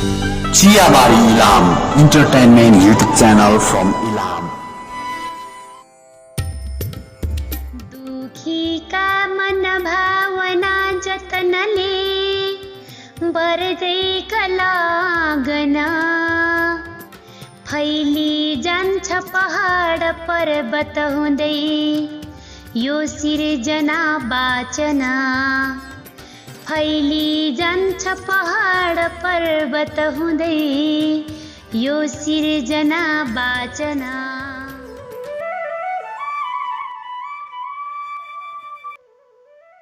चियाबारी Ilam entertainment YouTube channel from Ilam. दुखी का मन भावना जतनले बर्दै कलागना फैली जान्छ पहाड पर्वत हुँदै यो सिर्जना वाचना फैली जान्छ पहाड पर्वत हुँदै यो सिर्जना वाचना।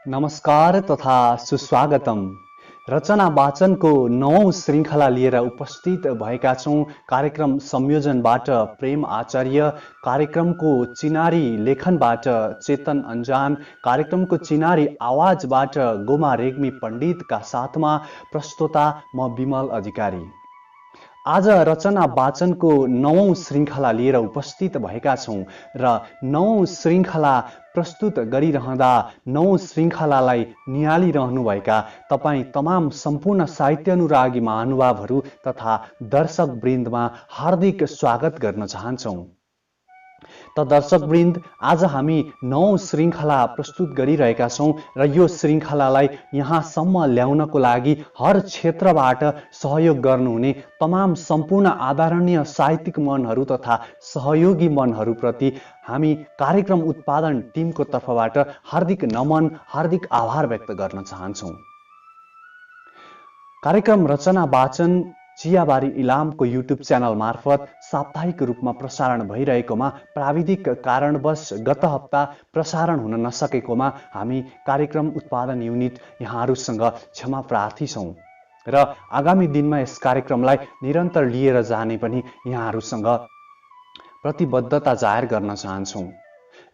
नमस्कार तथा सुस्वागतम। रचना वाचनको 9औं श्रृङ्खला लिएर उपस्थित भएका छौं। कार्यक्रम संयोजनबाट प्रेम आचार्य, कार्यक्रमको चिनारी लेखनबाट चेतन अन्जान, कार्यक्रमको चिनारी आवाजबाट गोमा रेग्मी पण्डितका साथमा प्रस्तोता म विमल अधिकारी। आज रचना वाचनको 9औं श्रृङ्खला लिएर उपस्थित भएका छौं र 9औं श्रृङ्खला प्रस्तुत गरिरहँदा 9औं श्रृङ्खलालाई निहालिरहनुभएका तपाईँ तमाम सम्पूर्ण साहित्य अनुरागी महानुभावहरू तथा दर्शक वृन्दमा हार्दिक स्वागत गर्न चाहन्छौं। त दर्शकवृन्द, आज हामी 9औं श्रृङ्खला प्रस्तुत गरिरहेका छौं र यो श्रृङ्खलालाई यहाँसम्म ल्याउनको लागि हर क्षेत्रबाट सहयोग गर्नुहुने तमाम सम्पूर्ण आदरणीय साहित्यिक मनहरू तथा सहयोगी मनहरूप्रति हामी कार्यक्रम उत्पादन टिमको तर्फबाट हार्दिक नमन, हार्दिक आभार व्यक्त गर्न चाहन्छौं। कार्यक्रम रचना वाचन चियाबारी इलामको युट्युब च्यानल मार्फत साप्ताहिक रूपमा प्रसारण भइरहेकोमा प्राविधिक कारणवश गत हप्ता प्रसारण हुन नसकेकोमा हामी कार्यक्रम उत्पादन युनिट यहाँहरूसँग क्षमा प्रार्थी छौं र आगामी दिनमा यस कार्यक्रमलाई निरन्तर लिएर जाने पनि यहाँहरूसँग प्रतिबद्धता जाहेर गर्न चाहन्छौं।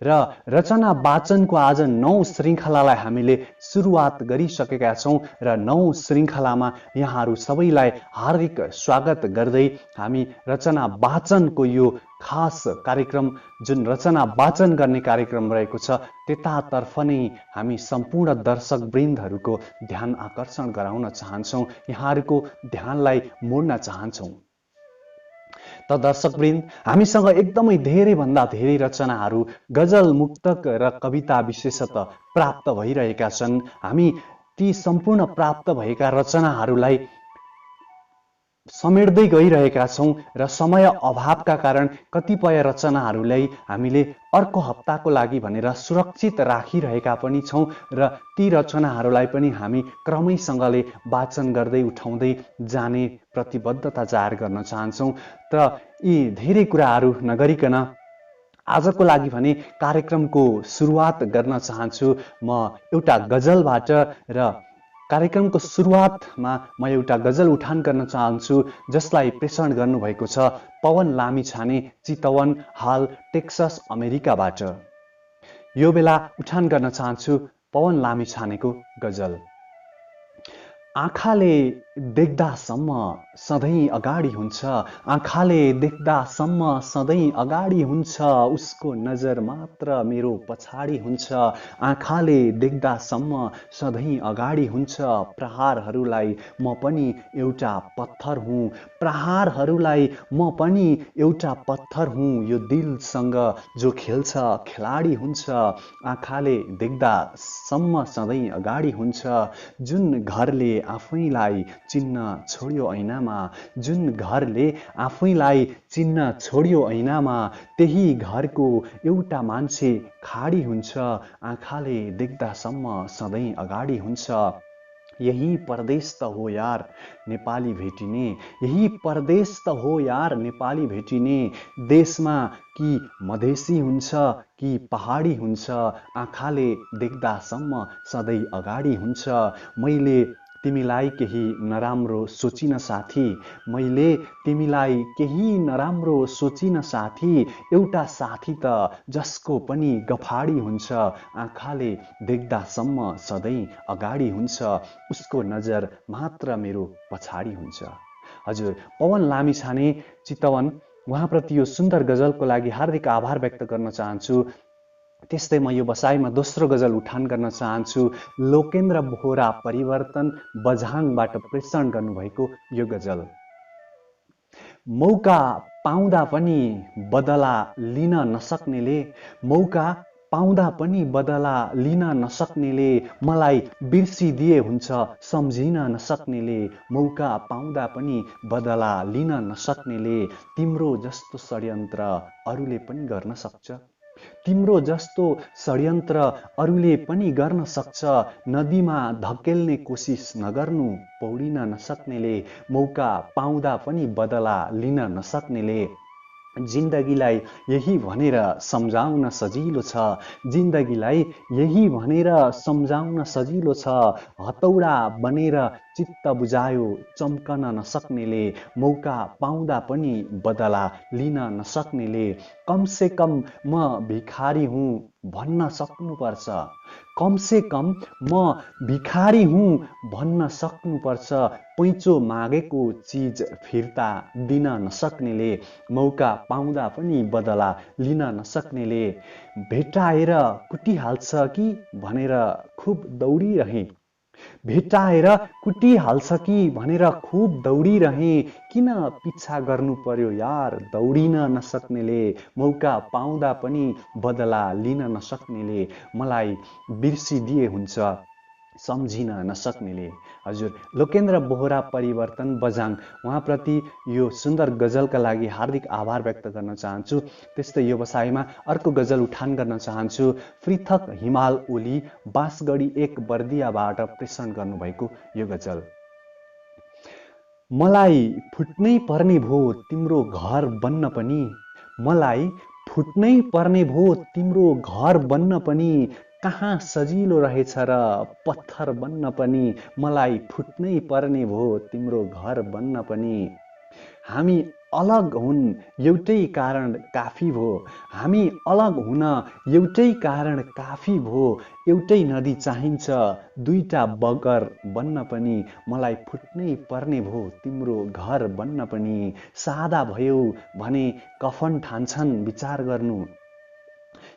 र रचना वाचनको आज 9औं श्रृङ्खलालाई हामीले सुरुवात गरिसकेका छौं र 9औं श्रृङ्खलामा यहाँहरू सबैलाई हार्दिक स्वागत गर्दै हामी रचना वाचनको यो खास कार्यक्रम जुन रचना वाचन गर्ने कार्यक्रम रहेको छ त्यतातर्फ नै हामी सम्पूर्ण दर्शक वृन्दहरूको ध्यान आकर्षण गराउन चाहन्छौं, यहाँहरूको ध्यानलाई मोड्न चाहन्छौं। त दर्शकवृन्द, हामीसँग एकदमै धेरै भन्दा धेरै रचनाहरू गजल, मुक्तक र कविता विशेषतः प्राप्त भइरहेका छन्। हामी ती सम्पूर्ण प्राप्त भएका रचनाहरूलाई समेट्दै गइरहेका छौं र समय अभावका कारण कतिपय रचनाहरूलाई हामीले अर्को हप्ताको लागि भनेर सुरक्षित राखिरहेका पनि छौं र ती रचनाहरूलाई पनि हामी क्रमैसँगले वाचन गर्दै उठाउँदै जाने प्रतिबद्धता जाहेर गर्न चाहन्छौं। र यी धेरै कुराहरू नगरिकन आजको लागि भने कार्यक्रमको सुरुवात गर्न चाहन्छु म एउटा गजलबाट र कार्यक्रमको सुरुवातमा म एउटा गजल उठान गर्न चाहन्छु जसलाई प्रेषण गर्नुभएको छ पवन लामिछाने, चितवन, हाल टेक्सस अमेरिकाबाट। यो बेला उठान गर्न चाहन्छु पवन लामिछानेको गजल। आँखाले देख्दासम्म सधैँ अगाडि हुन्छ, आँखाले देख्दासम्म सधैँ अगाडि हुन्छ, उसको नजर मात्र मेरो पछाडि हुन्छ, आँखाले देख्दासम्म सधैँ अगाडि हुन्छ, प्रहारहरूलाई म पनि एउटा पत्थर हुँ, प्रहारहरूलाई म पनि एउटा पत्थर हुँ, यो दिलसँग जो खेल्छ खेलाडी हुन्छ, आँखाले देख्दासम्म सधैँ अगाडि हुन्छ, जुन घरले आफैलाई चिन्न छोड्यो ऐनामा, जुन घरले आफैलाई चिन्न छोड्यो ऐनामा, त्यही घरको एउटा मान्छे खाडी हुन्छ, आँखाले देख्दासम्म सधैँ अगाडि हुन्छ, यही परदेश त हो यार नेपाली भेटिने, यही परदेश त हो यार नेपाली भेटिने, देशमा कि मधेसी हुन्छ कि पहाडी हुन्छ, आँखाले देख्दासम्म सधैँ अगाडि हुन्छ, मैले तिमीलाई केही नराम्रो सोचिन साथी, मैले तिमीलाई केही नराम्रो सोचिन साथी, एउटा साथी त जसको पनि गफाडी हुन्छ, आँखाले देख्दासम्म सधैँ अगाडि हुन्छ, उसको नजर मात्र मेरो पछाडि हुन्छ। हजुर, पवन लामिछाने, चितवन, उहाँप्रति यो सुन्दर गजलको लागि हार्दिक आभार व्यक्त गर्न चाहन्छु। त्यस्तै म यो बसाइमा दोस्रो गजल उठान गर्न चाहन्छु। लोकेन्द्र बोहरा परिवर्तन बझाङबाट प्रेषण गर्नुभएको यो गजल। मौका पाउँदा पनि बदला लिन नसक्नेले, मौका पाउँदा पनि बदला लिन नसक्नेले मलाई बिर्सिदिए हुन्छ सम्झिन नसक्नेले, मौका पाउँदा पनि बदला लिन नसक्नेले, तिम्रो जस्तो षड्यन्त्र अरूले पनि गर्न सक्छ, तिम्रो जस्तो षड्यन्त्र अरूले पनि गर्न सक्छ, नदीमा धकेल्ने कोसिस नगर्नु पौडिन नसक्नेले, मौका पाउँदा पनि बदला लिन नसक्नेले, जिन्दगीलाई यही भनेर सम्झाउन सजिलो छ, जिन्दगीलाई यही भनेर सम्झाउन सजिलो छ, हतौडा बनेर चित्त बुझायो चम्कन नसक्नेले, मौका पाउँदा पनि बदला लिन नसक्नेले, कमसे कम म भिखारी हुँ भन्न सक्नुपर्छ, कमसे कम म भिखारी हुँ भन्न सक्नुपर्छ, पैँचो मागेको चिज फिर्ता दिन नसक्नेले, मौका पाउँदा पनि बदला लिन नसक्नेले, भेटाएर कुटिहाल्छ कि भनेर खुब दौडिरहे, भेटाएर कुटिहाल्छ कि भनेर खुब दौडिरहे, किन पिछा गर्नु पर्यो यार दौडिन नसक्नेले, मौका पाउँदा पनि बदला लिन नसक्नेले, मलाई बिर्सिदिए हुन्छ सम्झिन नसक्नेले। हजुर, लोकेन्द्र बोहरा परिवर्तन बझाङ, उहाँप्रति यो सुन्दर गजलका लागि हार्दिक आभार व्यक्त गर्न चाहन्छु। त्यस्तै यो बसाइमा अर्को गजल उठान गर्न चाहन्छु। पृथक हिमाल ओली बाँसगढी 1 बर्दियाबाट प्रेषण गर्नुभएको यो गजल। मलाई फुट्नै पर्ने भो तिम्रो घर बन्न पनि, मलाई फुट्नै पर्ने भो तिम्रो घर बन्न पनि, कहाँ सजिलो रहेछ र पत्थर बन्न पनि, मलाई फुट्नै पर्ने भो तिम्रो घर बन्न पनि, हामी अलग हुन् एउटै कारण काफी भो, हामी अलग हुन एउटै कारण काफी भो, एउटै नदी चाहिन्छ दुईटा बगर बन्न पनि, मलाई फुट्नै पर्ने भो तिम्रो घर बन्न पनि, सादा भयो भने कफन ठान्छन् विचार गर्नु,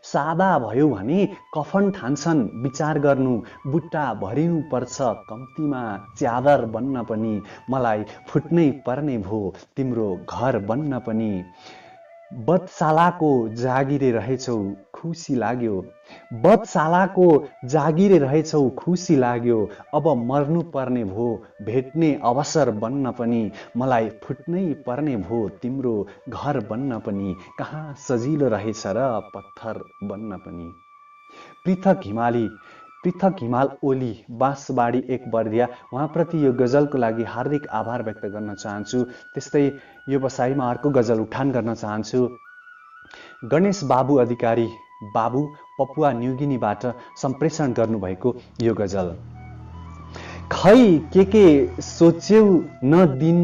सादा भयो भने कफन ठान्छन् विचार गर्नु, बुट्टा भरिनु पर्छ कम्तीमा च्यादर बन्न पनि, मलाई फुट्नै पर्ने भो तिम्रो घर बन्न पनि, बदशालाको जागिरे रहेछौ खुसी लाग्यो, बदशालाको जागिरे रहेछौ खुसी लाग्यो, अब मर्नु पर्ने भो भेट्ने अवसर बन्न पनि, मलाई फुट्नै पर्ने भो तिम्रो घर बन्न पनि, कहाँ सजिलो रहेछ र पत्थर बन्न पनि। पृथक हिमाल ओली बाँसबाडी 1 बर्दिया, उहाँप्रति यो गजलको लागि हार्दिक आभार व्यक्त गर्न चाहन्छु। त्यस्तै यो बसाइमा अर्को गजल उठान गर्न चाहन्छु। गणेश बाबु अधिकारी बाबु पपुवा न्युगिनीबाट सम्प्रेषण गर्नुभएको यो गजल। खै के सोच्यौ न दिन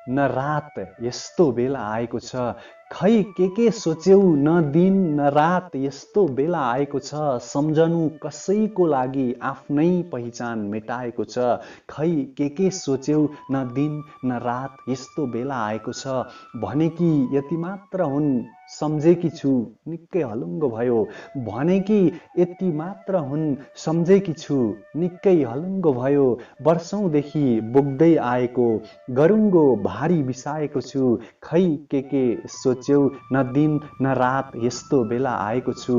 न रात यस्तो बेला आएको छ, खै के सोच्यौ न दिन न रात यस्तो बेला आएको छ, सम्झनु कसैको लागि आफ्नै पहिचान मेटाएको छ, खै के सोच्यौ न दिन न रात यस्तो बेला आएको छ, भने कि यति मात्र हुन् सम्झेकी छु निकै हलुङ्गो भयो, भने कि यति मात्र हुन् सम्झेकी छु निकै हलुङ्गो भयो, वर्षौंदेखि बोक्दै आएको गरुङ्गो भारी बिसाएको छु, खै के सोच्यौ न दिन न रात यस्तो बेला आएको छु,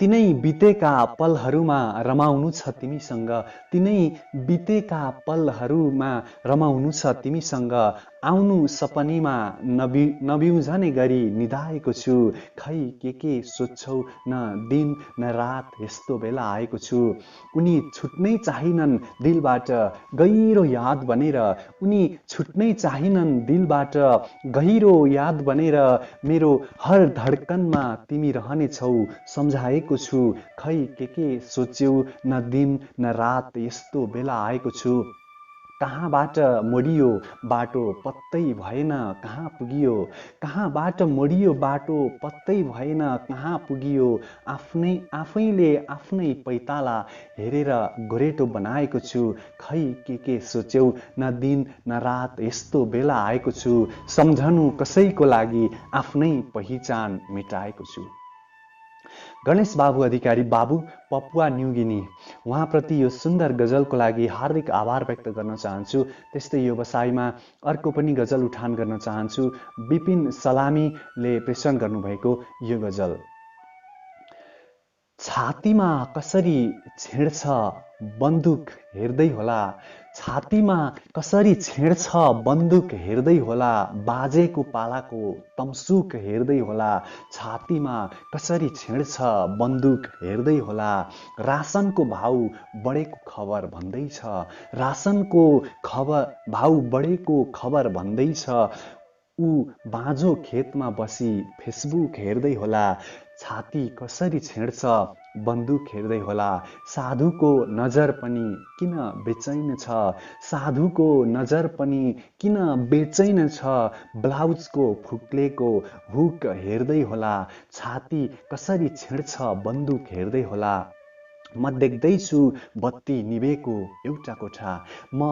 तिनै बितेका पलहरूमा रमाउनु छ तिमीसँग, तिनै बितेका पलहरूमा रमाउनु छ तिमीसँग, आउनु सपनीमा नबिउझने गरी निधाएको छु, खै के सोच्छौ न दिन न रात यस्तो बेला आएको छु, उनी छुट्नै चाहिनन् दिलबाट गहिरो याद बनेर, उनी छुट्नै चाहिनन् दिलबाट गहिरो याद बनेर, मेरो हर धड्कनमा तिमी रहनेछौ सम्झाएको छु, खै के सोच्यौ न दिन न रात यस्तो बेला आएको छु, कहाँबाट मोडियो बाटो पत्तै भएन कहाँ पुगियो, कहाँबाट मोडियो बाटो पत्तै भएन कहाँ पुगियो, आफैले आफ्नै पैताला हेरेर गोरेटो बनाएको छु, खै के सोच्यौ न दिन न रात यस्तो बेला आएको छु, सम्झनु कसैको लागि आफ्नै पहिचान मेटाएको छु। गणेश बाबु अधिकारी बाबु पपुवा न्युगिनी, उहाँप्रति यो सुन्दर गजलको लागि हार्दिक आभार व्यक्त गर्न चाहन्छु। त्यस्तै यो बसाइमा अर्को पनि गजल उठान गर्न चाहन्छु। विपिन सलामीले प्रेषण गर्नुभएको यो गजल। छातीमा कसरी छेड्छ बन्दुक हेर्दै होला, छातीमा कसरी छेड्छ बन्दुक हेर्दै होला, बाजेको पालाको तमसुक हेर्दै होला, छातीमा कसरी छेड्छ बन्दुक हेर्दै होला, रासनको भाउ बढेको खबर भन्दैछ, रासनको भाउ बढेको खबर भन्दैछ, ऊ बाँझो खेतमा बसी फेसबुक हेर्दै होला, छाती कसरी छेड्छ बन्दुक हेर्दै होला, साधुको नजर पनि किन बेचैन छ, साधुको नजर पनि किन बेचैन छ, ब्लाउजको फुक्लेको हुक हेर्दै होला, छाती कसरी छेड्छ बन्दुक हेर्दै होला, म देख्दैछु बत्ती निभेको एउटा कोठा, म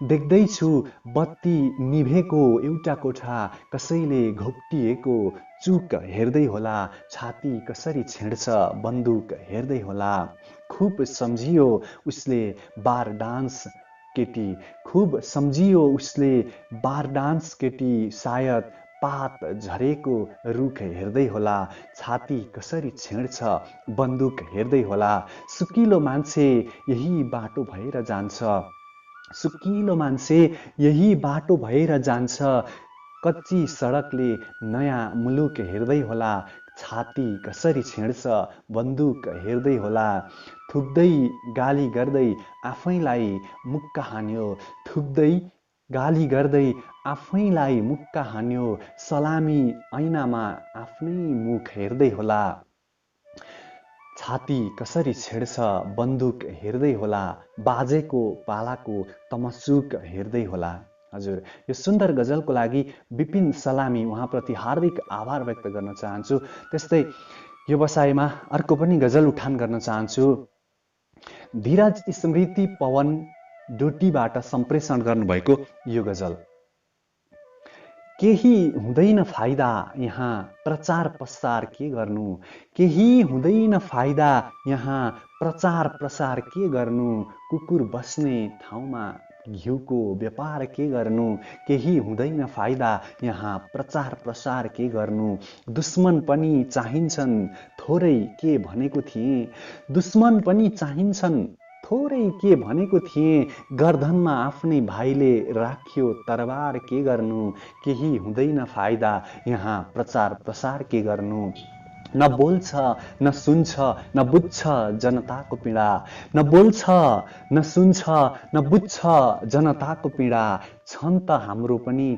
देख्दैछु बत्ती निभेको एउटा कोठा, कसैले घोप्टिएको चुक हेर्दै होला, छाती कसरी छेड्छ बन्दुक हेर्दै होला, खुब सम्झियो उसले बार डान्स केटी, खुब सम्झियो उसले बार डान्स केटी, सायद पात झरेको रुख हेर्दै होला, छाती कसरी छेड्छ बन्दुक हेर्दै होला, सुकिलो मान्छे यही बाटो भएर जान्छ, सुकिलो मान्छे यही बाटो भएर जान्छ, कच्ची सडकले नयाँ मुलुक हेर्दै होला, छाती कसरी छेड्छ बन्दुक हेर्दै होला, थुक्दै गाली गर्दै आफैलाई मुक्का हान्यो, थुक्दै गाली गर्दै आफैलाई मुक्का हान्यो, सलामी ऐनामा आफ्नै मुख हेर्दै होला, छाती कसरी छेड्छ बन्दुक हेर्दै होला, बाजेको पालाको तमसुक हेर्दै होला। हजुर, यो सुन्दर गजलको लागि विपिन सलामी उहाँप्रति हार्दिक आभार व्यक्त गर्न चाहन्छु। त्यस्तै यो बसाइमा अर्को पनि गजल उठान गर्न चाहन्छु। धीरज स्मृति पवन डोटीबाट सम्प्रेषण गर्नुभएको यो गजल। केही हुँदैन फाइदा यहाँ प्रचार प्रसार के गर्नु, केही हुँदैन फाइदा यहाँ प्रचार प्रसार के गर्नु, कुकुर बस्ने ठाउँमा घिउको व्यापार के गर्नु, केही हुँदैन फाइदा यहाँ प्रचार प्रसार के गर्नु, दुश्मन पनि चाहिन्छन् थोरै के भनेको थिएँ, दुश्मन पनि चाहिन्छन् थोरै के भनेको थिएँ, गर्दनमा आफ्नै भाइले राख्यो तरबार के गर्नु, केही हुँदैन फाइदा यहाँ प्रचार प्रसार के गर्नु, न बोल्छ न सुन्छ न बुझ्छ जनताको पीडा, न बोल्छ न सुन्छ न बुझ्छ जनताको पीडा, छन् त हाम्रो पनि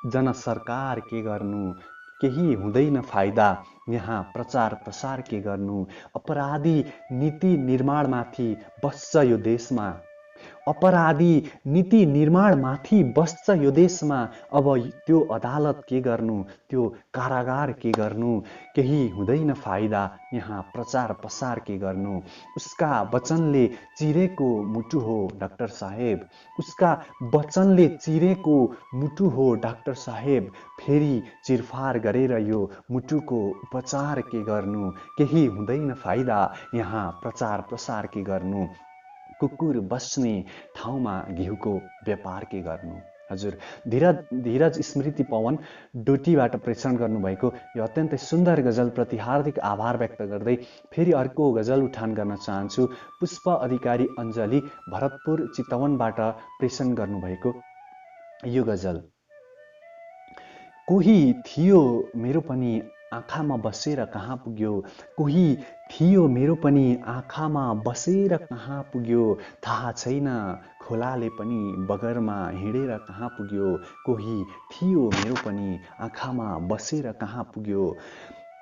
जनसरकार के गर्नु, केही हुँदैन फाइदा यहाँ प्रचार प्रसार के गर्नु, अपराधी नीति निर्माणमाथि बस्छ यो देशमा, अपराधी नीति निर्माणमाथि बस्छ यो देशमा, अब त्यो अदालत के गर्नु, त्यो कारागार के गर्नु, केही हुँदैन फाइदा यहाँ प्रचार प्रसार के गर्नु, उसका वचनले चिरेको मुटु हो डाक्टर साहेब, उसका वचनले चिरेको मुटु हो डाक्टर साहेब, फेरि चिरफार गरेर यो मुटुको उपचार के गर्नु, केही हुँदैन फाइदा यहाँ प्रचार प्रसार के गर्नु, कुकुर बस्ने ठाउँमा घिउको व्यापार के गर्नु। हजुर, धीरज स्मृति पवन डोटीबाट प्रेषण गर्नुभएको यो अत्यन्तै सुन्दर गजलप्रति हार्दिक आभार व्यक्त गर्दै फेरि अर्को गजल उठान गर्न चाहन्छु। पुष्प अधिकारी अञ्जली भरतपुर चितवनबाट प्रेषण गर्नुभएको यो गजल। कोही थियो मेरो पनि आँखामा बसेर कहाँ पुग्यो, कोही थियो मेरो पनि आँखामा बसेर कहाँ पुग्यो, थाहा छैन खोलाले पनि बगरमा हिँडेर कहाँ पुग्यो, कोही थियो मेरो पनि आँखामा बसेर कहाँ पुग्यो,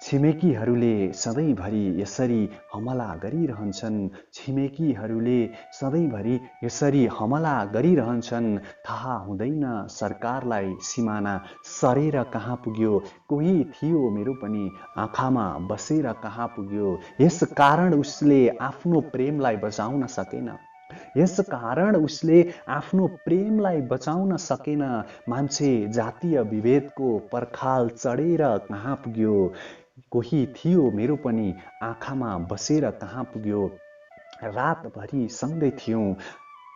छिमेकीहरूले सधैँभरि यसरी हमला गरिरहन्छन्, छिमेकीहरूले सधैँभरि यसरी हमला गरिरहन्छन्, थाहा हुँदैन सरकारलाई सिमाना सरेर कहाँ पुग्यो, कोही थियो मेरो पनि आँखामा बसेर कहाँ पुग्यो, यस कारण उसले आफ्नो प्रेमलाई बचाउन सकेन, यस कारण उसले आफ्नो प्रेमलाई बचाउन सकेन, मान्छे जातीय विभेदको पर्खाल चढेर कहाँ पुग्यो, कोही थियो मेरो पनि आँखामा बसेर कहाँ पुग्यो। रातभरि सँगै थियौँ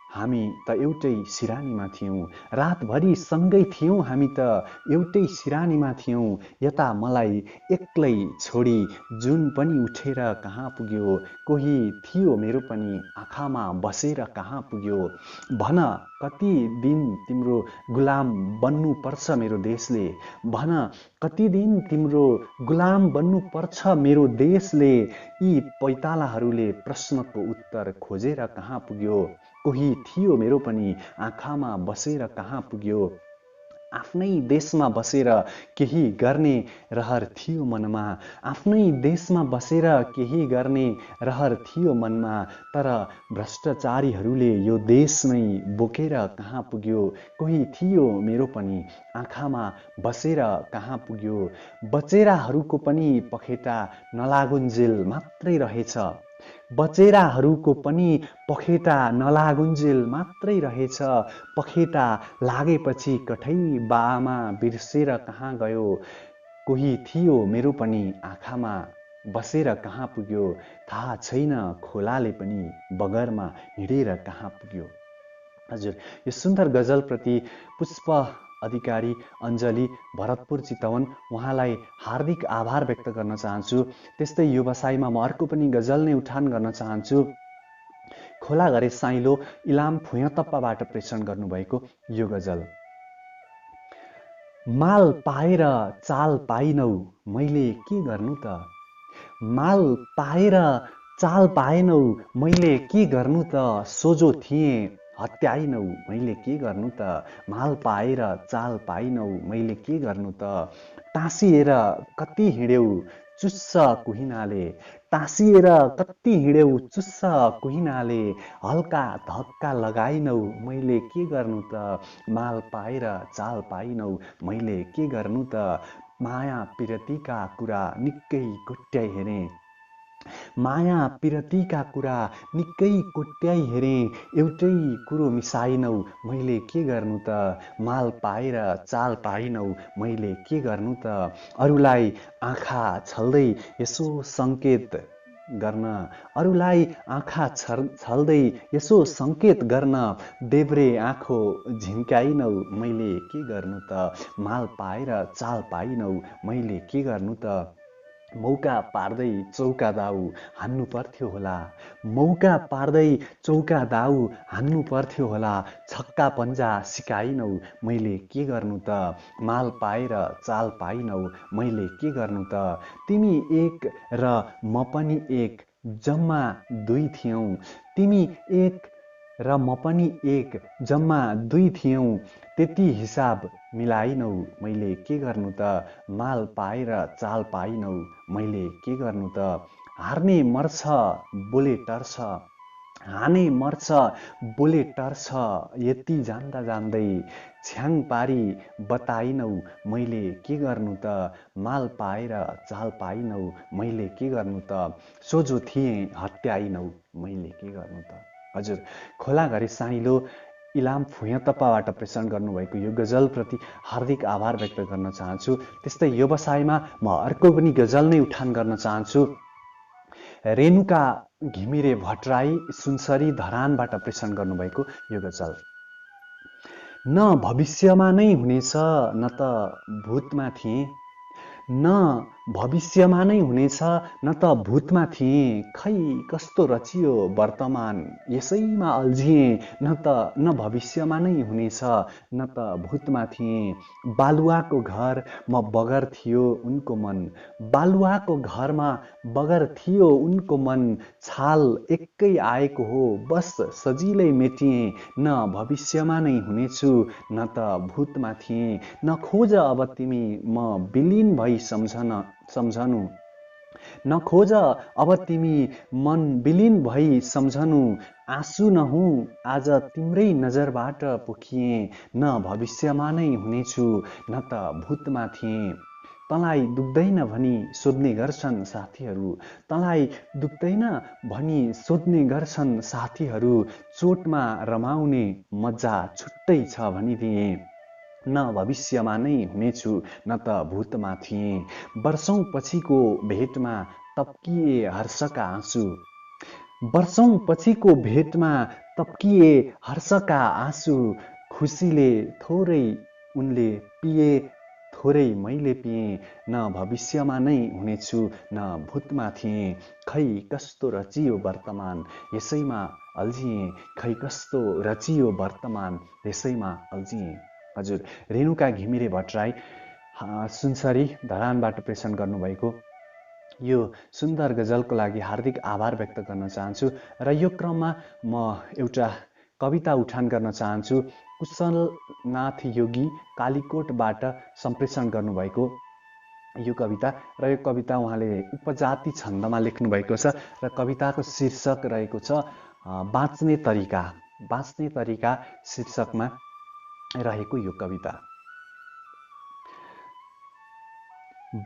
हामी त एउटै सिरानीमा थियौँ। रातभरि सँगै थियौँ हामी त एउटै सिरानीमा थियौँ। यता मलाई एक्लै छोडी जुन पनि उठेर कहाँ पुग्यो। कोही थियो मेरो पनि आँखामा बसेर कहाँ पुग्यो। भन कति दिन तिम्रो गुलाम बन्नु पर्छ मेरो देशले। भन कति दिन तिम्रो गुलाम बन्नु पर्छ मेरो देशले। यी पैतालाहरूले प्रश्नको उत्तर खोजेर कहाँ पुग्यो। कोही थियो मेरो पनि आँखामा बसेर कहाँ पुग्यो। आफ्नै देशमा बसेर केही गर्ने रहर थियो मनमा। आफ्नै देशमा बसेर केही गर्ने रहर थियो मनमा। तर भ्रष्टाचारीहरूले यो देश नै बोकेर कहाँ पुग्यो। कोही थियो मेरो पनि आँखामा बसेर कहाँ पुग्यो। बचेराहरूको पनि पखेटा नलागुन्जेल मात्रै रहेछ। बचेराहरूको पनि पखेटा नलागुन्जेल मात्रै रहेछ। पखेटा लागेपछि कठै बाआमा बिर्सेर कहाँ गयो। कोही थियो मेरो पनि आँखामा बसेर कहाँ पुग्यो। थाहा छैन खोलाले पनि बगरमा हिँडेर कहाँ पुग्यो। हजुर, यो सुन्दर गजलप्रति पुष्प अधिकारी, अञ्जली, भरतपुर चितवन उहाँलाई हार्दिक आभार व्यक्त गर्न चाहन्छु। त्यस्तै यो बसाइमा म अर्को पनि गजल नै उठान गर्न चाहन्छु। खोला घरे साइलो इलाम फुयतप्पाबाट प्रेषण गर्नुभएको यो गजल। माल पाएर चाल पाइनौ मैले के गर्नु त। माल पाएर चाल पाएनौ मैले के गर्नु त। सोझो थिएँ हत्याइनौ मैले के गर्नु त। माल पाएर चाल पाइनौ मैले के गर्नु त। टाँसिएर कति हिँड्यौ चुस्स कुहिनाले। टाँसिएर कति हिँड्यौ चुस्स कुहिनाले। हल्का धक्का लगाइनौ मैले के गर्नु त। माल पाएर चाल पाइनौ मैले के गर्नु त। माया पिरतीका कुरा निकै कोट्याइ हेरेँ। माया पिरतीका कुरा निकै कोट्याइ हेरेँ। एउटै कुरो मिसाइनौ मैले के गर्नु त। माल पाएर चाल पाइनौ मैले के गर्नु त। अरूलाई आँखा छल्दै यसो सङ्केत गर्न। अरूलाई आँखा छल्दै यसो सङ्केत गर्न। देब्रे आँखो झिम्क्याइनौ मैले के गर्नु त। माल पाएर चाल पाइनौ मैले के गर्नु त। मौका पार्दै चौका दाउ हान्नु पर्थ्यो होला। मौका पार्दै चौका दाउ हान्नु पर्थ्यो होला। छक्का पन्जा सिकाइनौ मैले के गर्नु त। माल पाएर चाल पाइनौ मैले के गर्नु त। तिमी एक र म पनि एक जम्मा दुई थियौँ। तिमी एक र म पनि एक जम्मा दुई थियौँ। त्यति हिसाब मिलाइनौ मैले के गर्नु त। माल पाएर चाल पाइनौ मैले के गर्नु त। हार्ने मर्छ बोले टर्छ। हाने मर्छ बोले टर्छ। यति जान्दा जान्दै छ्याङ पारी बताइनौ मैले के गर्नु त। माल पाएर चाल पाइनौ मैले के गर्नु त। सोझो थिएँ हत्याइनौ मैले के गर्नु त। हजुर, खोला घरे साइलो इलाम फुयतप्पाबाट प्रेषण गर्नुभएको यो गजलप्रति हार्दिक आभार व्यक्त गर्न चाहन्छु। त्यस्तै यो बसाइमा म अर्को पनि गजल नै उठान गर्न चाहन्छु। रेणुका घिमिरे भट्टराई सुनसरी धरानबाट प्रेषण गर्नुभएको यो गजल। न भविष्यमा नै हुनेछ न त भूतमा थिएँ। न भविष्यमा नै हुनेछ न त भूतमा थिएँ। खै कस्तो रचियो वर्तमान यसैमा अल्झिएँ। न भविष्यमा नै हुनेछ न त भूतमा थिएँ। बालुवाको घर म बगर थियो उनको मन। बालुवाको घरमा बगर थियो उनको मन। छाल एकै आएको हो बस सजिलै मेटिएँ। न भविष्यमा नै हुनेछु न त भूतमा थिएँ। न खोज अब तिमी म विलीन भई सम्झनु। न खोज अब तिमी मन विलीन भई सम्झनु। आँसु नहुँ आज तिम्रै नजरबाट पोखिएँ। न भविष्यमा नै हुनेछु न त भूतमा थिएँ। तँलाई दुख्दैन भनी सोध्ने गर्छन् साथीहरू। तँलाई दुख्दैन भनी सोध्ने गर्छन् साथीहरू। चोटमा रमाउने मजा छुट्टै छ भनिदिए। न भविष्यमा नै हुनेछु न त भूतमा थिएँ। वर्षौं पछिको भेटमा तप्किए हर्षका आँसु, वर्षौं पछिको भेटमा तप्किए हर्षका आँसु। खुसीले थोरै उनले पिए, थोरै मैले पिएँ। न भविष्यमा नै हुनेछु न भूतमा थिएँ। खै कस्तो रचियो वर्तमान यसैमा अल्झिएँ। खै कस्तो रचियो वर्तमान यसैमा अल्झिएँ। हजुर, रेणुका घिमिरे भट्टराई सुनसरी धरानबाट प्रेषण गर्नुभएको यो सुन्दर गजलको लागि हार्दिक आभार व्यक्त गर्न चाहन्छु। र यो क्रममा म एउटा कविता उठान गर्न चाहन्छु। कुशलनाथ योगी कालीकोटबाट सम्प्रेषण गर्नुभएको यो कविता, र यो कविता उहाँले उपजाति छन्दमा लेख्नुभएको छ र कविताको शीर्षक रहेको छ बाँच्ने तरिका। बाँच्ने तरिका शीर्षकमा रहेको यो कविता।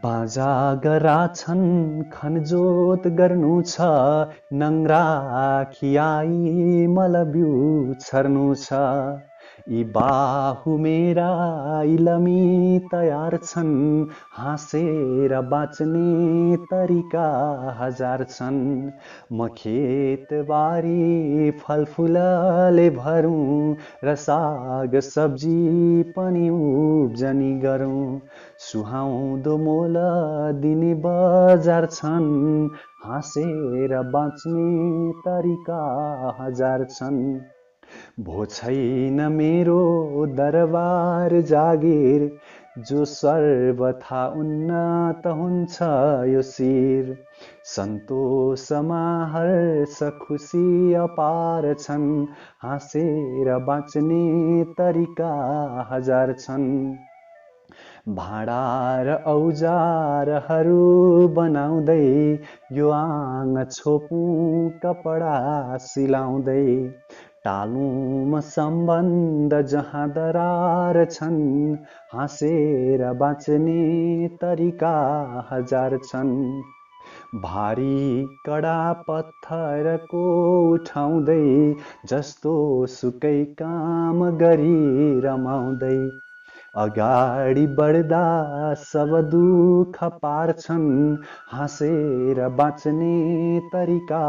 बाजा गरा छन् खनजोत गर्नु छ, नङ्ग्रा खियाई मलब्यू छर्नु छ। यी बाहु मेरा इलमी तयार छन्, हाँसेर बाँच्ने तरिका हजार छन्। म खेतबारी फलफुलले भरौँ र साग सब्जी पनि उब्जनी गरौँ। सुहाउँदो मोल दिने बजार छन्, हाँसेर बाँच्ने तरिका हजार छन्। भो छैन मेरो दरबार जागिर, जो सर्वथा उन्नत हुन्छ यो शिर। सन्तोषमा हर्ष खुसी अपार छन्, हाँसेर बाँच्ने तरिका हजार छन्। भाँडा र औजारहरू बनाउँदै यो आङ छोपौँ कपडा सिलाउँदै। टालौँ सम्बन्ध जहाँ दरार छन्, हाँसेर बाँच्ने तरिका हजार छन्। भारी कडा पत्थरको उठाउँदै जस्तो सुकै काम गरी रमाउँदै। अगाडि बढ्दा सब दुःख पार्छन्, हाँसेर बाँच्ने तरिका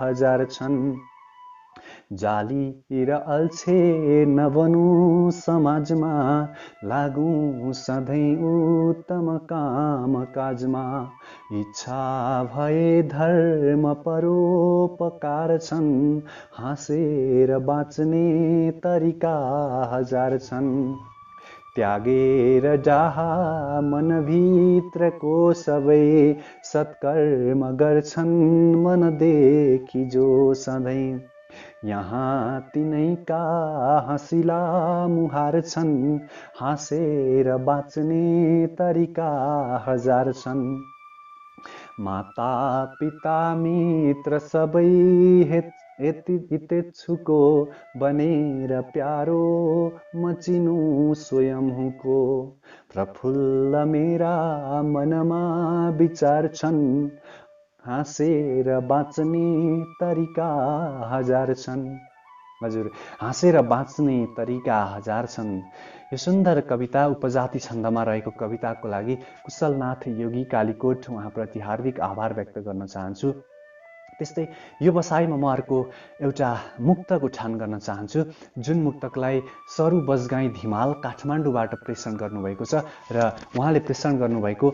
हजार छन्। जाली र अल्छे नबनौँ समाजमा, लागौँ सधैँ उत्तम काम काजमा। इच्छा भए धर्म परोपकार छन्, हाँसेर बाँच्ने तरिका हजार छन्। त्यागेर डाहा मनभित्रको सबै, सत्कर्म गर्छन् मनदेखि जो सधैँ। यहाँ तिनैका हँसिला मुहार छन्, हाँसेर बाँच्ने तरिका हजार छन्। माता पिता मित्र सबै हितेच्छुको बनेर प्यारो मचिनु स्वयंको। प्रफुल्ल मेरा मनमा विचार छन्, हाँसेर बाँच्ने तरिका हजार छन्। हजुर, हाँसेर बाँच्ने तरिका हजार छन्। यो सुन्दर कविता उपजाति छन्दमा रहेको कविताको लागि कुशलनाथ योगी कालीकोट उहाँप्रति हार्दिक आभार व्यक्त गर्न चाहन्छु। त्यस्तै यो बसाइमा म अर्को एउटा मुक्तक उठान गर्न चाहन्छु, जुन मुक्तकलाई सरू बजगाई धिमाल काठमाडौँबाट प्रेषण गर्नुभएको छ र उहाँले प्रेषण गर्नुभएको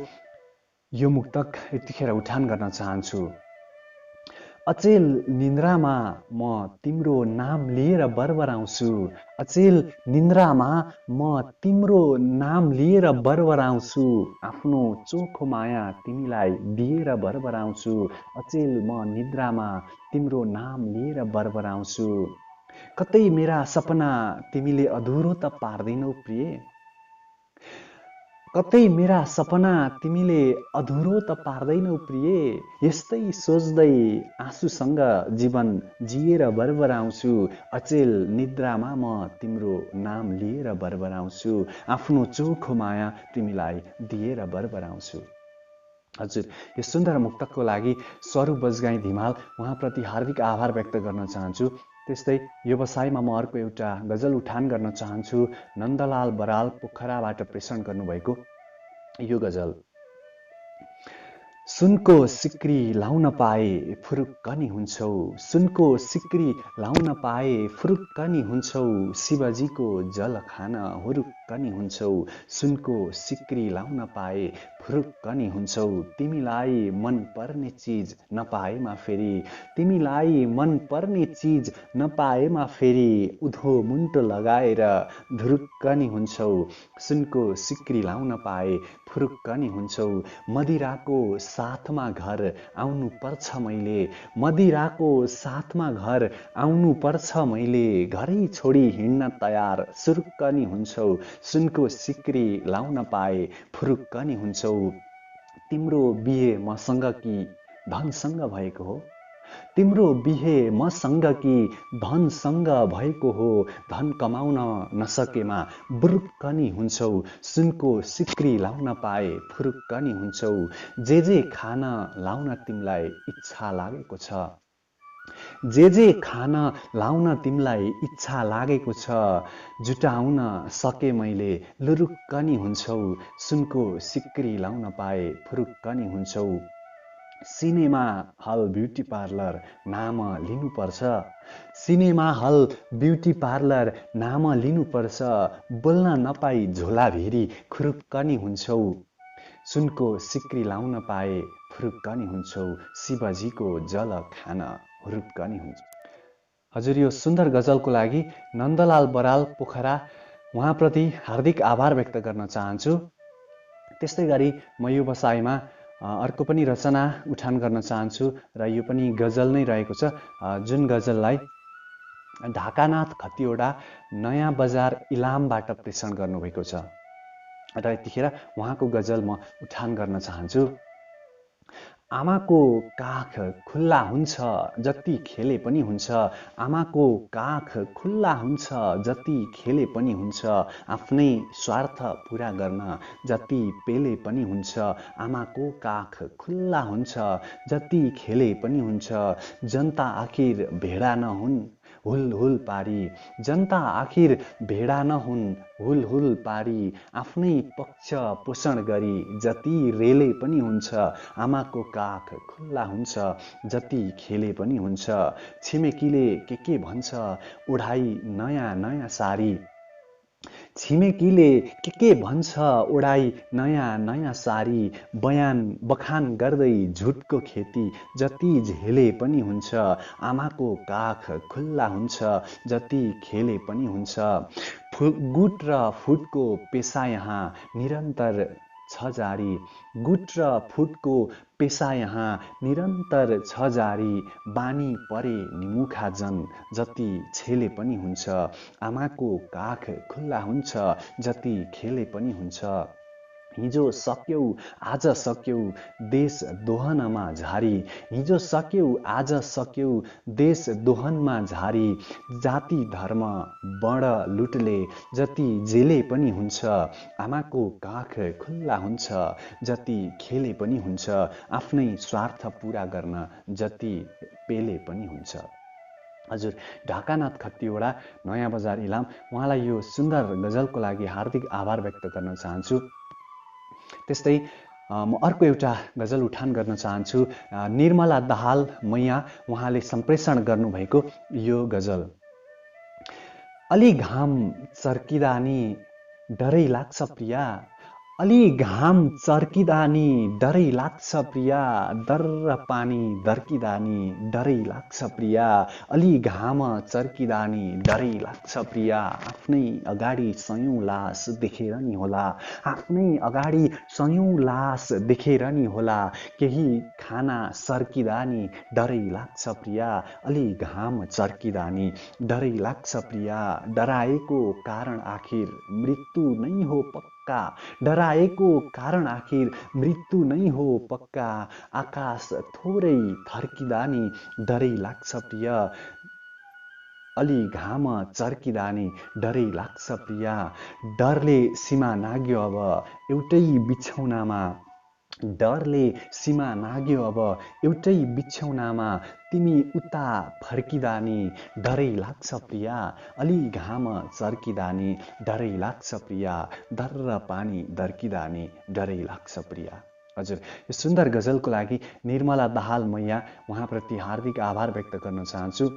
यो मुक्तक यतिखेर उठान गर्न चाहन्छु। अचेल निन्द्रामा म तिम्रो नाम लिएर बरबराउँछु। अचेल निन्द्रामा म तिम्रो नाम लिएर बरबराउँछु। आफ्नो चोखो माया तिमीलाई दिएर बरबराउँछु। अचेल म निद्रामा तिम्रो नाम लिएर बरबराउँछु। कतै मेरा सपना तिमीले अधुरो त पार्दैनौ प्रिय। कतै मेरा सपना तिमीले अधुरो त पार्दैनौ प्रिय। यस्तै सोच्दै आँसुसँग जीवन जिएर बरबराउँछु। अचेल निद्रामा म तिम्रो नाम लिएर बरबराउँछु। आफ्नो चोखो माया तिमीलाई दिएर बरबराउँछु। हजुर, यो सुन्दर मुक्तकको लागि सरू बजगाई धिमाल उहाँप्रति हार्दिक आभार व्यक्त गर्न चाहन्छु। त्यस्तै व्यवसायमा म अर्को एउटा गजल उठान गर्न चाहन्छु। नन्दलाल बराल पोखराबाट प्रेषण गर्नुभएको यो गजल। सुनको सिक्री लाउन पाए फुरुक्क नि हुन्छौ, सुनको सिक्री लाउन पाए फुरुक्क नि हुन्छौ, शिवजीको जल खान हुरुक्क नि हुन्छौ, सुनको सिक्री लाउन पाए फुरुक्क नि हुन्छौ, तिमीलाई मन पर्ने चिज नपाएमा फेरि, तिमीलाई मन पर्ने चिज नपाएमा फेरि, उधो मुन्टो लगाएर धुरुक्क नि हुन्छौ, सुनको सिक्री लाउन पाए फुरुक्क नि हुन्छौ, मदिराको साथमा घर आउनु पर्छ मैले, मदिराको साथमा घर आउनु पर्छ मैले, घरै छोडी हिँड्न तयार सुरुक्क नि हुन्छौ, सुनको सिक्री लाउन पाए फुरुक्क नि हुन्छौ, तिम्रो बिहे मसँग कि धनसँग भएको हो, तिम्रो बिहे मसँग कि धनसँग भएको हो, धन कमाउन नसकेमा बुरुक्क नि हुन्छौ, सुनको सिक्री लाउन पाए फुरुक्क नि हुन्छौ, जे खान लाउन तिमीलाई इच्छा लागेको छ, जे खान लाउन तिमीलाई इच्छा लागेको छ, जुटाउन सके मैले लुरुक्क नि हुन्छौ, सुनको सिक्री लाउन पाए फुरुक्क नि हुन्छौ, सिनेमा हल ब्युटी पार्लर नाम लिनुपर्छ, सिनेमा हल ब्युटी पार्लर नाम लिनुपर्छ, बोल्न नपाई झोलाभिरी खुरुक्क नि हुन्छौ, सुनको सिक्री लाउन पाए फुरुक्क नि हुन्छौ, शिवजीको जल खान हुरुक्क नि हुन्छ। हजुर, यो सुन्दर गजलको लागि नन्दलाल बराल पोखरा उहाँप्रति हार्दिक आभार व्यक्त गर्न चाहन्छु। त्यस्तै गरी म यो बसाइमा अर्को पनि रचना उठान गर्न चाहन्छु र यो पनि गजल नै रहेको छ, जुन गजललाई ढाकानाथ खतिवडा नयाँ बजार इलामबाट प्रेषण गर्नुभएको छ र यतिखेर उहाँको गजल म उठान गर्न चाहन्छु। आमाको काख खुल्ला हुन्छ जति खेले पनि हुन्छ, आमाको काख खुल्ला हुन्छ जति खेले पनि हुन्छ, आफ्नै स्वार्थ पुरा गर्न जति पेले पनि हुन्छ, आमाको काख खुल्ला हुन्छ जति खेले पनि हुन्छ, जनता आखिर भेडा नहुन् हुल हुल पारी, जनता आखिर भेडा नहुन् हुल हुल पारी, आफ्नै पक्ष पोषण गरी जति रेले पनि हुन्छ, आमाको काख खुल्ला हुन्छ जति खेले पनि हुन्छ, छिमेकीले के भन्छ ओढाई नयाँ नयाँ सारी, छिमेकीले के भन्छ ओढाई नयाँ नयाँ सारी, बयान बखान गर्दै झुटको खेती जति झेले पनि हुन्छ, आमाको काख खुल्ला हुन्छ जति खेले पनि हुन्छ, गुट र फुटको पेसा यहाँ निरन्तर छ जारी, गुट र फुटको पेसा यहाँ निरन्तर छ जारी, बानी परे निमुखा जन जति छेले पनि हुन्छ, आमाको काख खुल्ला हुन्छ जति खेले पनि हुन्छ, हिजो सक्यौ आज सक्यौ देश दोहनमा झारी, हिजो सक्यौ आज सक्यौ देश दोहनमा झारी, जाति धर्म वर्ण लुटले जति जेले पनि हुन्छ, आमाको काख खुल्ला हुन्छ जति खेले पनि हुन्छ, आफ्नै स्वार्थ पुरा गर्न जति पेले पनि हुन्छ। हजुर, ढाकानाथ खतिवडा नयाँ बजार इलाम, उहाँलाई यो सुन्दर गजलको लागि हार्दिक आभार व्यक्त गर्न चाहन्छु। त्यस्तै म अर्को एउटा गजल उठान गर्न चाहन्छु। निर्मला दाहाल मैया उहाँले सम्प्रेषण गर्नुभएको यो गजल। अलि घाम चर्किदा नि डरै लाग्छ प्रिया, अलि घाम चर्किदा नि डरै लाग्छ प्रिया, दर्र पानी दर्किदा नि डरै लाग्छ प्रिया, अलि घाम चर्किदा नि डरै लाग्छ प्रिया, आफ्नै अगाडि सयौं लास देखेर नि होला, आफ्नै अगाडि सयौं लास देखेर नि होला, केही खाना सर्किदा नि डरै लाग्छ प्रिया, अलि घाम चर्किदा नि डरै लाग्छ प्रिया, डराएको कारण आखिर मृत्यु नै हो पक्का, डराएको कारण आखिर मृत्यु नै हो पक्का, आकाश थोरै थर्किदा नि डरै लाग्छ प्रिय, अलि घाम चर्किदा नि डरै लाग्छ प्रिया, डरले सीमा नाग्यो अब एउटै बिछौनामा, डरले सीमा नाग्यो अब एउटै बिछौनामा तिमी उता फर्किँदा नि डरै लाग्छ प्रिया अलि घाम चर्किँदा नि डरै लाग्छ प्रिया दर्र पानी दर्किँदा नि डरै लाग्छ प्रिया। हजुर, यो सुन्दर गजलको लागि निर्मला दाहाल मैया उहाँप्रति हार्दिक आभार व्यक्त गर्न चाहन्छु।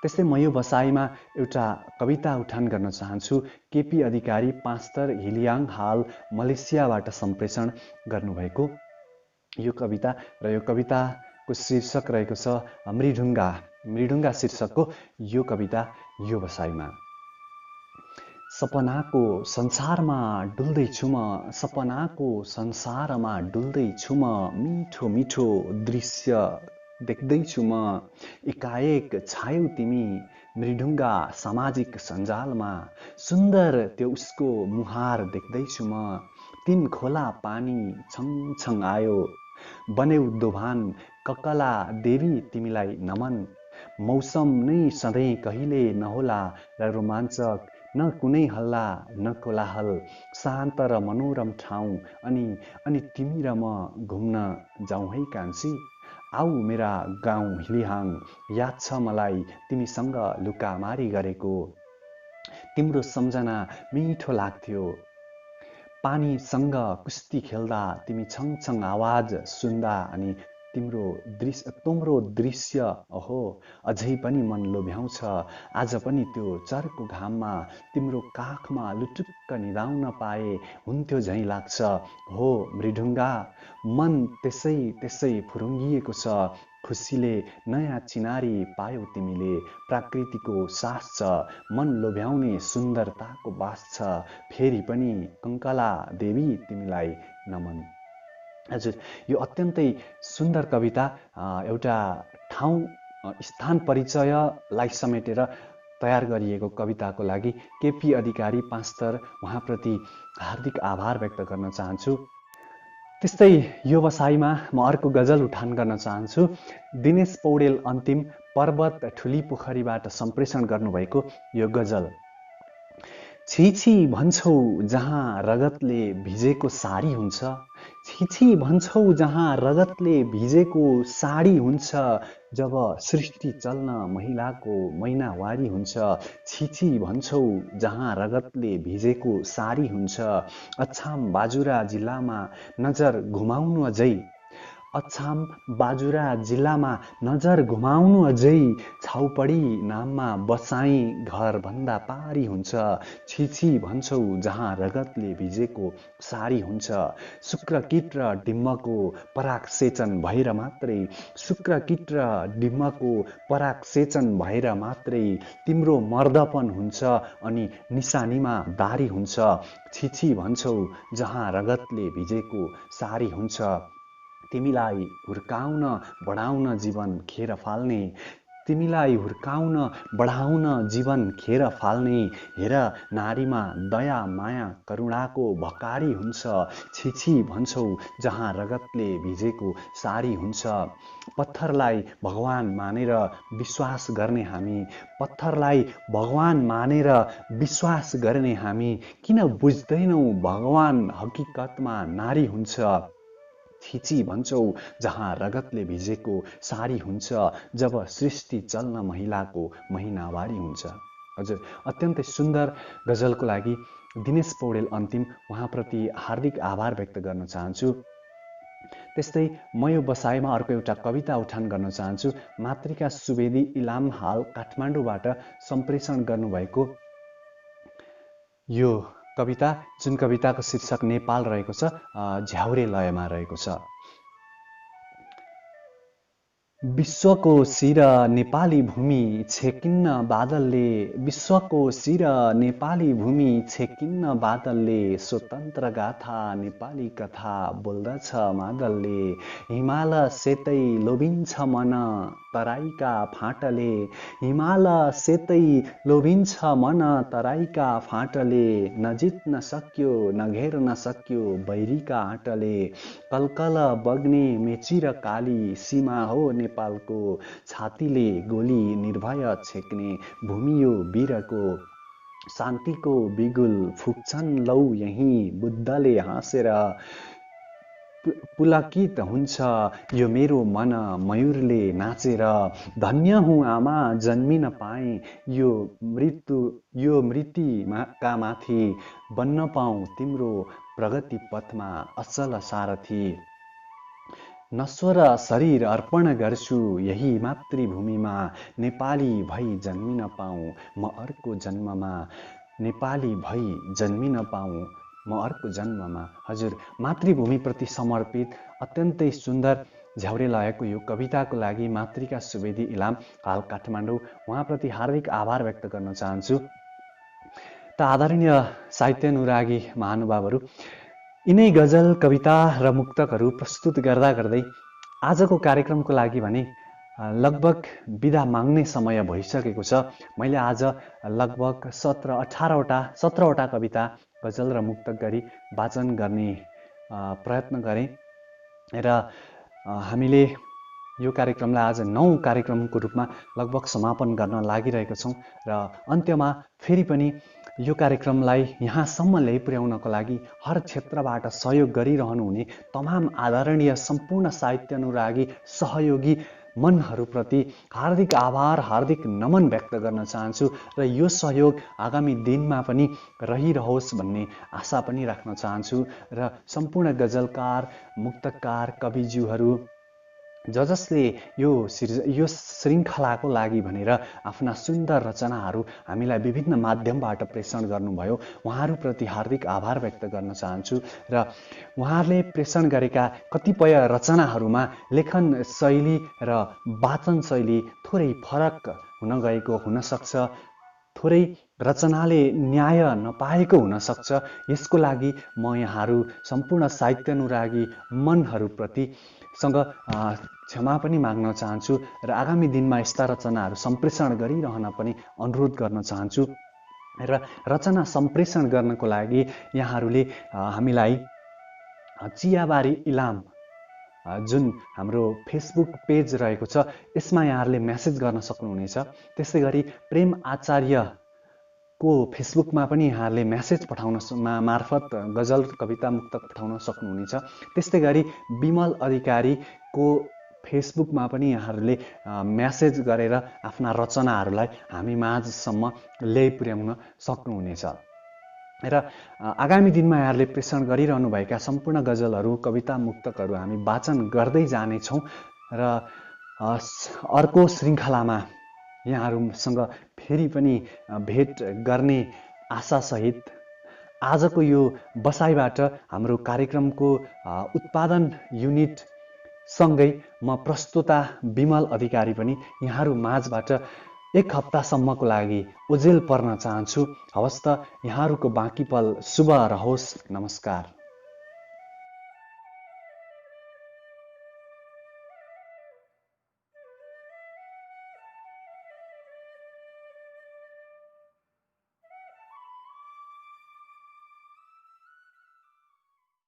त्यस्तै म यो बसाइमा एउटा कविता उठान गर्न चाहन्छु। केपी अधिकारी पाँचतर हिलियाङ हाल मलेसियाबाट सम्प्रेषण गर्नुभएको यो कविता र यो कविताको शीर्षक रहेको छ मृडुङ्गा। मृडुङ्गा शीर्षकको यो कविता यो बसाइमा। सपनाको संसारमा डुल्दैछु म, सपनाको संसारमा डुल्दैछु म, मिठो मिठो दृश्य देख्दैछु म, एकाएक छायौ तिमी मृडुङ्गा सामाजिक सञ्जालमा, सुन्दर त्यो उसको मुहार देख्दैछु म, तीन खोला पानी छङछङ आयो, बन्यौ दोभान ककला देवी तिमीलाई नमन, मौसम नै सधैँ कहिले नहोला र रोमाञ्चक, न कुनै हल्ला न कोलाहल, शान्त र मनोरम ठाउँ, अनि तिमी र म घुम्न जाउँ है कान्छी, आऊ मेरा गाउँ हिलिहाङ, याद छ मलाई तिमीसँग लुकामारी गरेको, तिम्रो सम्झना मिठो लाग्थ्यो, पानीसँग कुस्ती खेल्दा तिमी छङछङ आवाज सुन्दा, अनि तिम्रो दृश्य ओहो अझै पनि मन लोभ्याउँछ, आज पनि त्यो चर्को घाममा तिम्रो काखमा लुटुक्क निदाउन पाए हुन्थ्यो झैँ लाग्छ, हो मृडुङ्गा मन त्यसै त्यसै फुरुङ्गिएको छ, खुसीले नयाँ चिनारी पायौ तिमीले, प्रकृतिको सास छ, मन लोभ्याउने सुन्दरताको बास छ, फेरि पनि कङ्कला देवी तिमीलाई नमन। हजुर, यो अत्यन्तै सुन्दर कविता एउटा ठाउँ स्थान परिचयलाई समेटेर तयार गरिएको कविताको लागि केपी अधिकारी पाँचतर उहाँप्रति हार्दिक आभार व्यक्त गर्न चाहन्छु। त्यस्तै यो बसाइमा म अर्को गजल उठान गर्न चाहन्छु। दिनेश पौडेल अन्तिम पर्वत ठुली पोखरीबाट सम्प्रेषण गर्नुभएको यो गजल। छिछि भन्छौ जहाँ रगतले भिजेको साडी हुन्छ, छिछि भन्छौ जहाँ रगतले भिजेको साडी हुन्छ, जब सृष्टि चल्न महिलाको महिनावारी हुन्छ, छिछि भन्छौ जहाँ रगतले भिजेको साडी हुन्छ, अछाम बाजुरा जिल्लामा नजर घुमाउनु अझै, अछाम बाजुरा जिल्लामा नजर घुमाउनु अझै, छाउपडी नाममा बसाई घरभन्दा पारी हुन्छ, छिछि भन्छौ जहाँ रगतले भिजेको साडी हुन्छ, शुक्रकीट र डिम्बको पराग सेचन भएर मात्रै, शुक्रकीट र डिम्बको पराग सेचन भएर मात्रै तिम्रो मर्दपन हुन्छ, अनि निशानीमा दारी हुन्छ, छिछि भन्छौ जहाँ रगतले भिजेको साडी हुन्छ, तिमीलाई हुर्काउन बढाउन जीवन खेर फाल्ने, तिमीलाई हुर्काउन बढाउन जीवन खेर फाल्ने, हेर नारीमा दया माया करुणाको भकारी हुन्छ, छिछि भन्छौ जहाँ रगतले भिजेको साडी हुन्छ, पत्थरलाई भगवान मानेर विश्वास गर्ने हामी, पत्थरलाई भगवान मानेर विश्वास गर्ने हामी, किन बुझ्दैनौ भगवान हकीकतमा नारी हुन्छ, छिछि भन्छौ जहाँ रगतले भिजेको साडी हुन्छ, जब सृष्टि चल्न महिलाको महिनावारी हुन्छ। हजुर, अत्यन्तै सुन्दर गजलको लागि दिनेश पौडेल अन्तिम उहाँप्रति हार्दिक आभार व्यक्त गर्न चाहन्छु। त्यस्तै म यो बसाइमा अर्को एउटा कविता उठान गर्न चाहन्छु। मातृका सुवेदी इलाम हाल काठमाडौँबाट सम्प्रेषण गर्नुभएको यो कविता, जुन कविताको शीर्षक नेपाल रहेको छ, झ्याउरे लयमा रहेको छ। विश्वको शिर नेपाली भूमि छेकिन्न बादलले, विश्वको शिर नेपाली भूमि छेकिन्न बादलले, स्वतन्त्र गाथा नेपाली कथा बोल्दछ मादलले, हिमाल सेतै लोभिन्छ मन तराईका फाटले, हिमाल सेतै लोभिन्छ मन तराईका फाटले, नजित्न सक्यो नघेर्न सक्यो बैरीका आँटले, कलकल बग्ने मेची र काली सीमा हो नेपालको, छातीले गोली निर्भय छेक्ने भूमि यो वीरको, शान्तिको बिगुल फुक्छन् लौ यही बुद्धले हाँसेर, पुलकित हुन्छ यो मेरो मन मयूरले नाचेर। धन्य हुँ आमा जन्मिन पाएँ यो मृत्युका माथि बन्न पाऊँ तिम्रो प्रगति पथमा अचल सारथी। नश्वर शरीर अर्पण गर्छु यही मातृभूमिमा नेपाली भई जन्मिन पाऊँ म अर्को जन्ममा। नेपाली भई जन्मिन पाऊँ म अर्को जन्ममा। हजुर, मातृभूमिप्रति समर्पित अत्यन्तै सुन्दर झ्याउरे लयको यो कविताको लागि मातृका सुवेदी इलाम हाल काठमाडौँ, उहाँप्रति हार्दिक आभार व्यक्त गर्न चाहन्छु। त आदरणीय साहित्य अनुरागी महानुभावहरू, यिनै गजल कविता र मुक्तकहरू प्रस्तुत गर्दा गर्दै आजको कार्यक्रमको लागि भने लगभग बिदा माग्ने समय भइसकेको छ। मैले आज लगभग 17वटा कविता गजल र मुक्तक गरी वाचन गर्ने प्रयत्न गरेँ र हामीले यो कार्यक्रमलाई आज 9 कार्यक्रमको रूपमा लगभग समापन गर्न लागिरहेका छौँ र अन्त्यमा फेरि पनि यो कार्यक्रमलाई यहाँसम्म ल्याइपुर्याउनको लागि हर क्षेत्रबाट सहयोग गरिरहनुहुने तमाम आदरणीय सम्पूर्ण साहित्य अनुरागी सहयोगी मनहरूप्रति हार्दिक आभार, हार्दिक नमन व्यक्त गर्न चाहन्छु र यो सहयोग आगामी दिनमा पनि रहिरहोस् भन्ने आशा पनि राख्न चाहन्छु र सम्पूर्ण गजलकार, मुक्तकार, कविज्यूहरू जसले यो श्रृङ्खलाको लागि भनेर आफ्ना सुन्दर रचनाहरू हामीलाई विभिन्न माध्यमबाट प्रेषण गर्नुभयो, उहाँहरूप्रति हार्दिक आभार व्यक्त गर्न चाहन्छु र उहाँहरूले प्रेषण गरेका कतिपय रचनाहरूमा लेखन शैली र वाचन शैली थोरै फरक हुन गएको हुनसक्छ, थोरै रचनाले न्याय नपाएको हुनसक्छ। यसको लागि म यहाँहरू सम्पूर्ण साहित्य अनुरागी मनहरूप्रति क्षमा पनि माग्न चाहन्छु र आगामी दिनमा यस्ता रचनाहरू सम्प्रेषण गरिरहन पनि अनुरोध गर्न चाहन्छु र रचना सम्प्रेषण गर्नको लागि यहाँहरूले हामीलाई चियाबारी इलाम जुन हाम्रो फेसबुक पेज रहेको छ यसमा यहाँहरूले मेसेज गर्न सक्नुहुनेछ। त्यसै गरी प्रेम आचार्यको फेसबुकमा पनि यहाँहरूले मेसेज पठाउन मार्फत गजल कविता मुक्तक पठाउन सक्नुहुनेछ। त्यस्तै गरी विमल अधिकारीको फेसबुकमा पनि यहाँहरूले मेसेज गरेर आफ्ना रचनाहरूलाई हामी माझसम्म ल्याइपुर्याउन सक्नुहुनेछ र आगामी दिनमा यहाँहरूले प्रेषण गरिरहनुभएका सम्पूर्ण गजलहरू, कविता, मुक्तकहरू हामी वाचन गर्दै जानेछौँ र अर्को श्रृङ्खलामा यहाँहरूसँग फेरि पनि भेट गर्ने आशासहित आजको यो बसाइबाट हाम्रो कार्यक्रमको उत्पादन युनिट सँगै म प्रस्तुता विमल अधिकारी पनि यहाँहरू माझबाट एक हप्तासम्मको लागि ओझेल पर्न चाहन्छु। हवस् त, यहाँहरूको बाँकी पल शुभ रहोस्। नमस्कार।